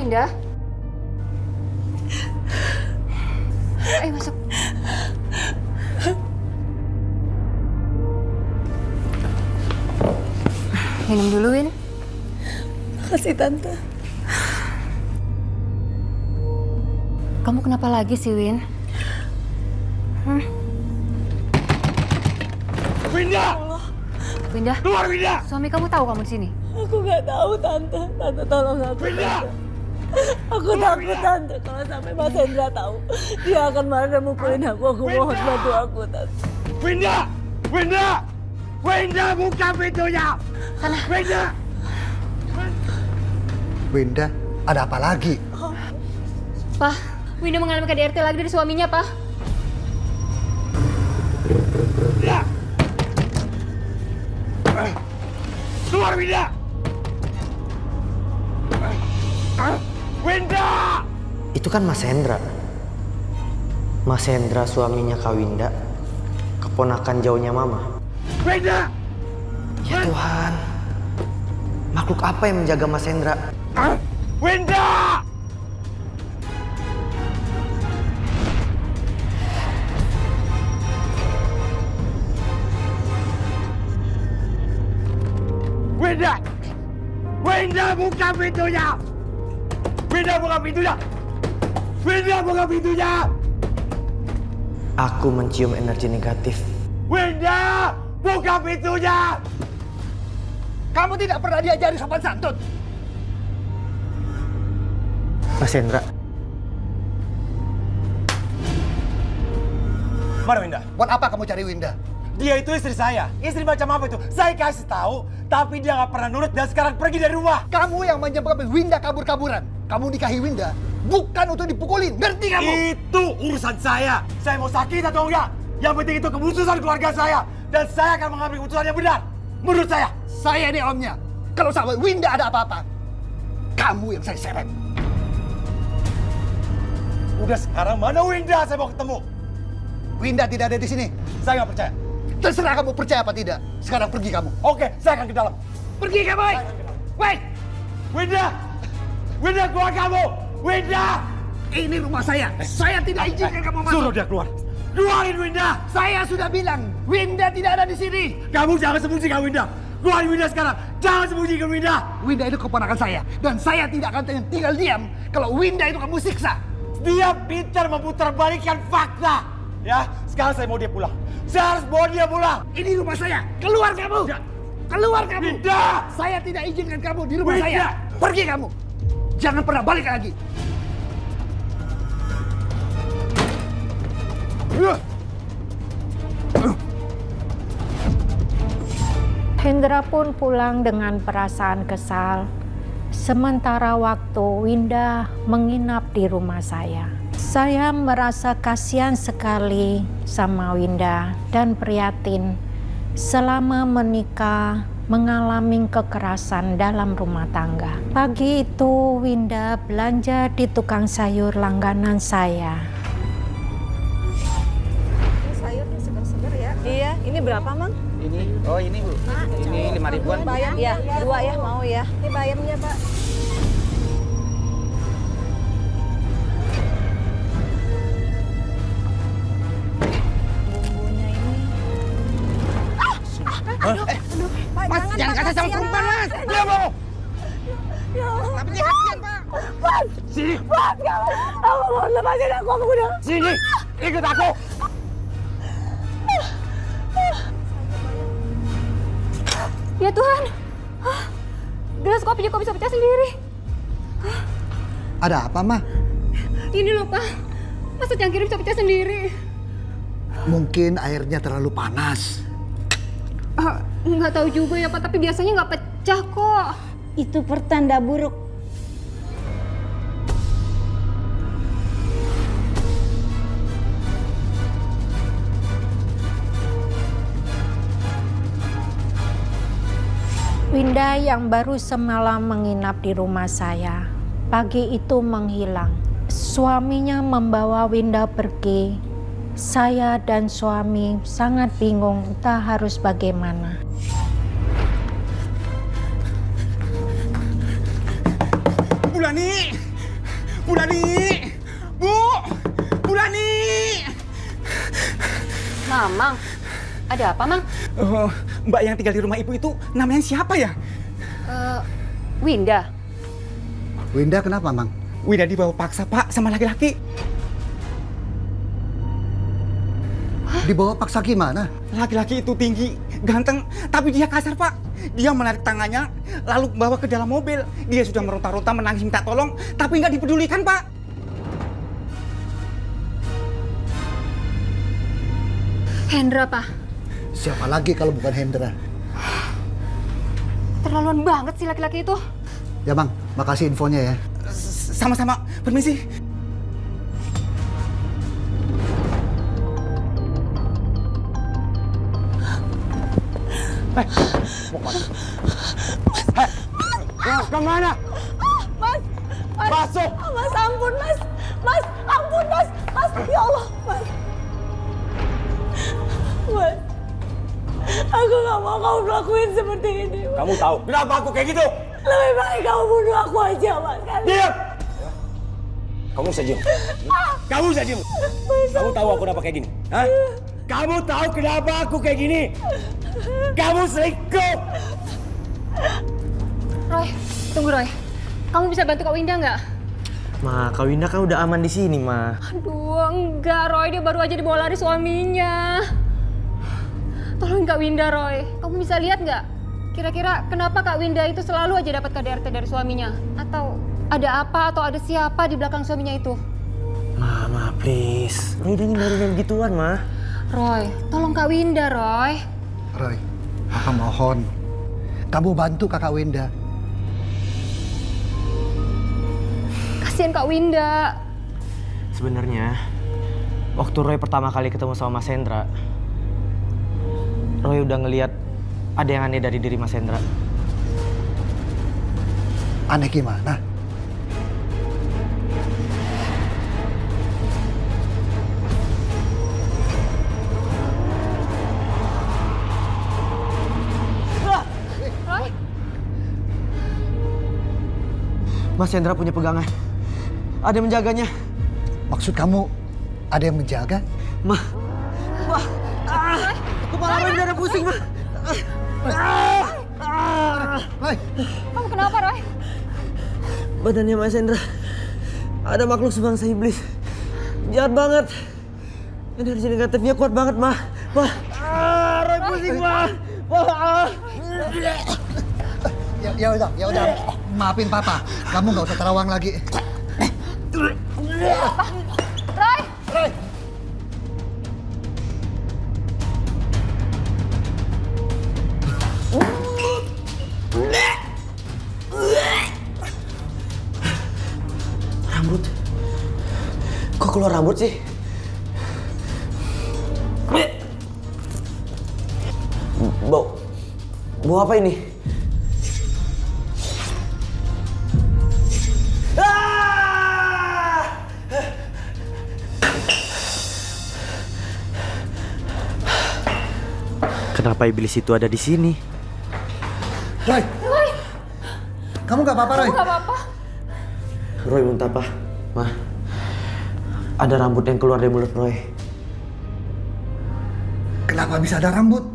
Winda. Ayo masuk. Minum dulu, Win. Makasih, Tante. Kamu kenapa lagi sih, Win? Winda! Winda? Keluar, Winda! Suami kamu tahu kamu di sini? Aku nggak tahu, Tante. Tante tolong aku. Winda! Tante. Aku takut, Tante. Kalau sampai Mas Hendra tahu, dia akan marah dan mukulin aku. Aku mohon bantu aku, Tante. Winda! Winda! Winda, buka pintunya! Sana. Winda! Winda, ada apa lagi? Pak, Winda mengalami KDRT lagi dari suaminya, Pak. Ya! Keluar, Winda! Winda! Itu kan Mas Hendra. Mas Hendra suaminya Kak Winda, keponakan jauhnya Mama. Winda! Ya Tuhan, makhluk apa yang menjaga Mas Hendra? Winda! Winda! Winda, buka pintunya! Winda, buka pintunya! Winda, buka pintunya! Aku mencium energi negatif. Winda, buka pintunya! Kamu tidak pernah diajari sopan santun. Mas Hendra, Mana Winda? Buat apa kamu cari Winda? Dia itu istri saya. Istri macam apa itu? Saya kasih tahu, tapi dia nggak pernah nurut dan sekarang pergi dari rumah. Kamu yang menyebabkan Winda kabur-kaburan. Kamu nikahi Winda bukan untuk dipukulin, ngerti kamu? Itu urusan saya. Saya mau sakit atau enggak? Yang penting itu keputusan keluarga saya. Dan saya akan mengambil keputusan yang benar. Menurut saya. Saya nih omnya. Kalau sama Winda ada apa-apa, kamu yang saya seret. Udah sekarang mana Winda? Saya mau ketemu. Winda tidak ada di sini. Saya nggak percaya. Terserah kamu percaya apa tidak. Sekarang pergi kamu. Oke, saya akan ke dalam. Pergi kamu. Wait. Winda! Winda, keluar kamu! Winda! Ini rumah saya. Saya tidak izinkan kamu masuk. Suruh dia keluar. Keluarin Winda! Saya sudah bilang, Winda tidak ada di sini. Kamu jangan sembunyikan Winda. Keluarin Winda sekarang. Jangan sembunyikan Winda. Winda itu keponakan saya. Dan saya tidak akan tinggal diam kalau Winda itu kamu siksa. Dia pintar memutarbalikkan fakta. Ya, sekarang saya mau dia pulang. Saya harus bawa dia pulang. Ini rumah saya. Keluar kamu. Ya. Keluar kamu. Winda! Saya tidak izinkan kamu di rumah Winda! saya. Pergi kamu. Jangan pernah balik lagi. Hendra pun pulang dengan perasaan kesal. Sementara waktu Winda menginap di rumah saya. Saya merasa kasihan sekali sama Winda dan prihatin selama menikah mengalami kekerasan dalam rumah tangga. Pagi itu Winda belanja di tukang sayur langganan saya. Sayurnya segar-segar ya. Iya, ini berapa, Mang? ini Bu, ini 5 ribuan. Bayam ya, 2 ya, mau ya. Ini bayamnya, Pak. Bumbunya ini. Pak, Mas, jangan Pak, kasar sama kasihan, perempuan, Mas. Dia mau. Ya Allah. Tapi dia kasihan, Pak. Sini. Mas, kamu mau lepasin aku udah. Sini. Ikut aku. Ya Tuhan. Gelas kopinya kok bisa pecah sendiri? Ada apa, Ma? Ini loh, Pak. Masa cangkir bisa pecah sendiri? Mungkin airnya terlalu panas. Nggak tahu juga ya, Pak. Tapi biasanya nggak pecah kok. Itu pertanda buruk. Winda yang baru semalam menginap di rumah saya, pagi itu menghilang. Suaminya membawa Winda pergi. Saya dan suami sangat bingung entah harus bagaimana. Bulani, Bulani! Bu! Bulani! Mamang, ada apa, Mang? Mbak yang tinggal di rumah ibu itu namanya siapa ya? Winda. Winda kenapa, Mang? Winda dibawa paksa, Pak, sama laki-laki. Dibawa paksa gimana? Laki-laki itu tinggi, ganteng, tapi dia kasar, Pak. Dia menarik tangannya, lalu bawa ke dalam mobil. Dia sudah meronta-ronta menangis minta tolong, tapi nggak dipedulikan, Pak. Hendra, Pak. Siapa lagi kalau bukan Hendra? Terlaluan banget sih laki-laki itu. Ya, Mang. Makasih infonya ya. Sama-sama, permisi. Kemana? Mas, Masuk! Mas ampun Mas, Mas ampun Mas, Mas ya Allah Mas, Mas, aku nggak mau kamu lakuin seperti ini. Mas. Kamu tahu kenapa aku kayak gitu? Lebih baik kamu bunuh aku aja Mas. Diam! Kamu bisa diam. Kamu bisa diam. Kamu tahu aku kenapa kayak gini? Hah? Kamu tahu kenapa aku kayak gini? Kamu selingkuh! Roy, tunggu Roy. Kamu bisa bantu Kak Winda nggak? Ma, Kak Winda kan udah aman di sini, Ma. Aduh, enggak Roy. Dia baru aja dibawa lari suaminya. Tolong Kak Winda, Roy. Kamu bisa lihat nggak? Kira-kira kenapa Kak Winda itu selalu aja dapat KDRT dari suaminya? Atau ada apa atau ada siapa di belakang suaminya itu? Ma, please. Roy udah ngindarin gituan, Ma. Roy, tolong Kak Winda, Roy. Roy, Papa mohon. Kamu bantu kakak Winda. Kasihan Kak Winda. Sebenarnya, waktu Roy pertama kali ketemu sama Mas Hendra, Roy udah ngeliat ada yang aneh dari diri Mas Hendra. Aneh gimana? Roy, Mas Hendra punya pegangan. Ada yang menjaganya. Maksud kamu ada yang menjaga? Ma. Wah. Kepala Roy udah pusing, Ma. Roy, kamu kenapa, Roy? Badannya Mas Hendra ada makhluk sebangsa iblis. Jahat banget. Energi negatifnya kuat banget, Ma. Wah. Roy pusing, Ma. Wah. ya udah. Maafin Papa. Kamu nggak usah terawang lagi. Roy! Roy. Rambut. Kok keluar rambut sih? Bau apa ini? Kenapa iblis itu ada di sini? Roy. Kamu nggak apa-apa, Roy? Kamu nggak apa-apa? Roy muntah apa? Ma, ada rambut yang keluar dari mulut Roy. Kenapa bisa ada rambut?